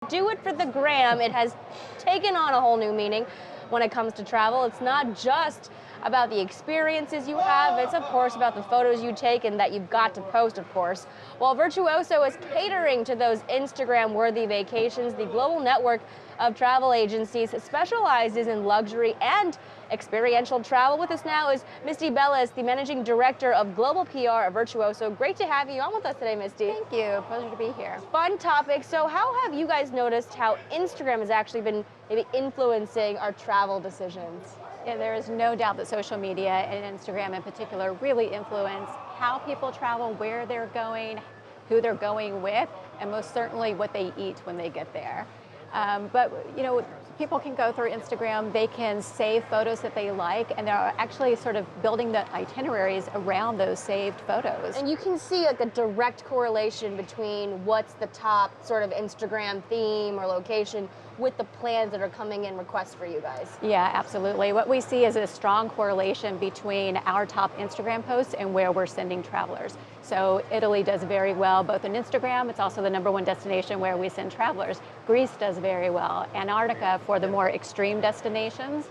Do it for the gram. It has taken on a whole new meaning when it comes to travel. It's not just about the experiences you have. It's, of course, about the photos you take and that you've got to post, of course. While Virtuoso is catering to those Instagram-worthy vacations, the global network of travel agencies specializes in luxury and experiential travel. With us now is Misty Bellis, the Managing Director of Global PR at Virtuoso. Great to have you on with us today, Misty. Thank you. Pleasure to be here. Fun topic. So how have you guys noticed how Instagram has actually been maybe influencing our travel decisions? Yeah, there is no doubt that social media and Instagram in particular really influence how people travel, where they're going, who they're going with, and most certainly what they eat when they get there. But you know, people can go through Instagram, they can save photos that they like, and they're actually sort of building the itineraries around those saved photos. And you can see like a direct correlation between what's the top sort of Instagram theme or location with the plans that are coming in requests for you guys. Yeah, absolutely. What we see is a strong correlation between our top Instagram posts and where we're sending travelers. So Italy does very well, both on Instagram. It's also the #1 destination where we send travelers. Greece does very well. Antarctica for the more extreme destinations.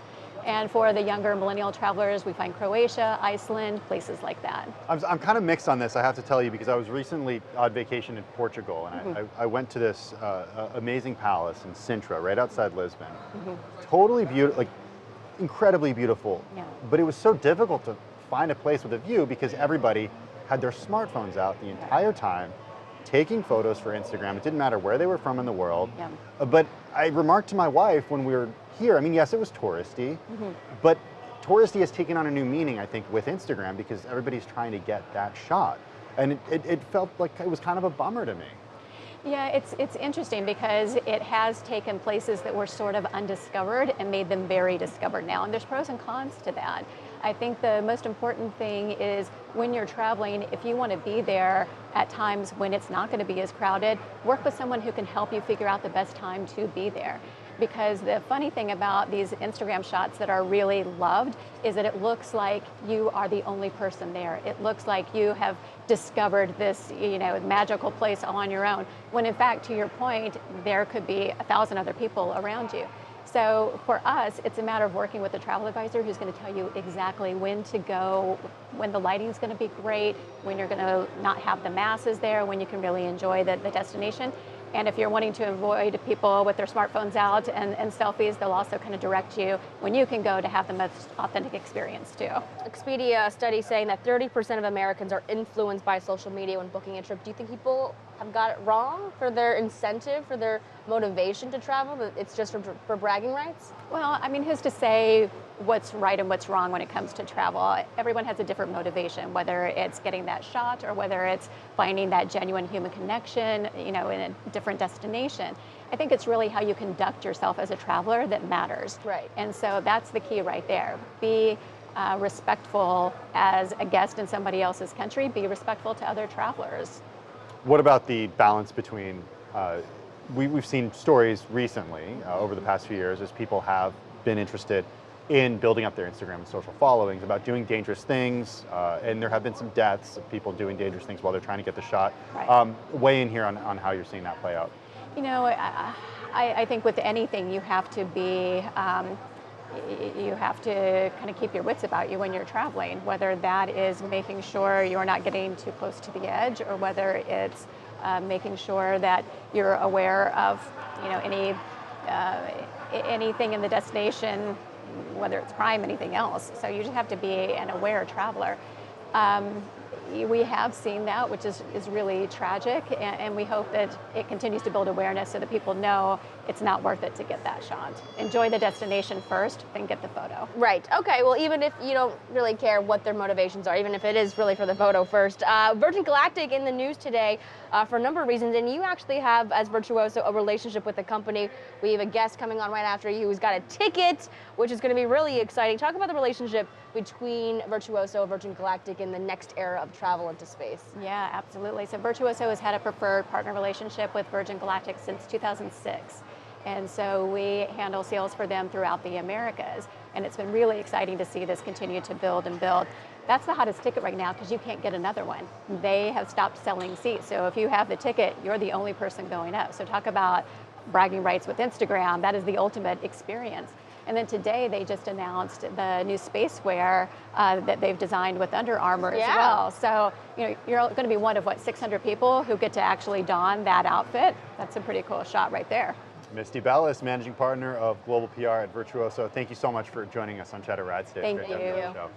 And for the younger millennial travelers, we find Croatia, Iceland, places like that. I'm kind of mixed on this, I have to tell you, because I was recently on vacation in Portugal, and I went to this amazing palace in Sintra, right outside Lisbon. Totally beautiful, like incredibly beautiful. Yeah. But it was so difficult to find a place with a view because everybody had their smartphones out the entire time, taking photos for Instagram. It didn't matter where they were from in the world. Yeah. But I remarked to my wife when we were here, I mean, yes, it was touristy, but touristy has taken on a new meaning, I think, with Instagram because everybody's trying to get that shot. And it felt like it was kind of a bummer to me. Yeah, it's interesting because it has taken places that were sort of undiscovered and made them very discovered now. And there's pros and cons to that. I think the most important thing is when you're traveling, if you want to be there at times when it's not going to be as crowded, work with someone who can help you figure out the best time to be there. Because the funny thing about these Instagram shots that are really loved is that it looks like you are the only person there. It looks like you have discovered this, you know, magical place all on your own. When in fact, to your point, there could be 1,000 other people around you. So for us, it's a matter of working with a travel advisor who's going to tell you exactly when to go, when the lighting's going to be great, when you're going to not have the masses there, when you can really enjoy the destination. And if you're wanting to avoid people with their smartphones out and selfies, they'll also kind of direct you when you can go to have the most authentic experience too. Expedia study saying that 30% of Americans are influenced by social media when booking a trip. Do you think people have got it wrong for their incentive, for their motivation to travel, that it's just for bragging rights? Well, I mean, who's to say what's right and what's wrong when it comes to travel? Everyone has a different motivation, whether it's getting that shot or whether it's finding that genuine human connection, you know, in a different destination. I think it's really how you conduct yourself as a traveler that matters. Right. And so that's the key right there. Be respectful as a guest in somebody else's country. Be respectful to other travelers. What about the balance between, we've seen stories recently over the past few years as people have been interested in building up their Instagram and social followings about doing dangerous things, and there have been some deaths of people doing dangerous things while they're trying to get the shot. Right. Weigh in here on how you're seeing that play out. You know, I think with anything you have to be, you have to kind of keep your wits about you when you're traveling, whether that is making sure you're not getting too close to the edge or whether it's making sure that you're aware of, you know, anything in the destination, whether it's crime, anything else. So you just have to be an aware traveler. We have seen that, which is really tragic, and we hope that it continues to build awareness so that people know it's not worth it to get that shot. Enjoy the destination first, then get the photo. Right. Okay. Well, even if you don't really care what their motivations are, even if it is really for the photo first, Virgin Galactic in the news today for a number of reasons, and you actually have, as Virtuoso, a relationship with the company. We have a guest coming on right after you who's got a ticket, which is going to be really exciting. Talk about the relationship between Virtuoso and Virgin Galactic in the next era of travel into space. Yeah, absolutely. So Virtuoso has had a preferred partner relationship with Virgin Galactic since 2006. And so we handle sales for them throughout the Americas. And it's been really exciting to see this continue to build and build. That's the hottest ticket right now because you can't get another one. They have stopped selling seats. So if you have the ticket, you're the only person going up. So talk about bragging rights with Instagram. That is the ultimate experience. And then today they just announced the new spacewear that they've designed with Under Armour as well. So you're going to be one of 600 people who get to actually don that outfit. That's a pretty cool shot right there. Misty Bellis, managing partner of global PR at Virtuoso. Thank you so much for joining us on Cheddar Rides today. Thank you.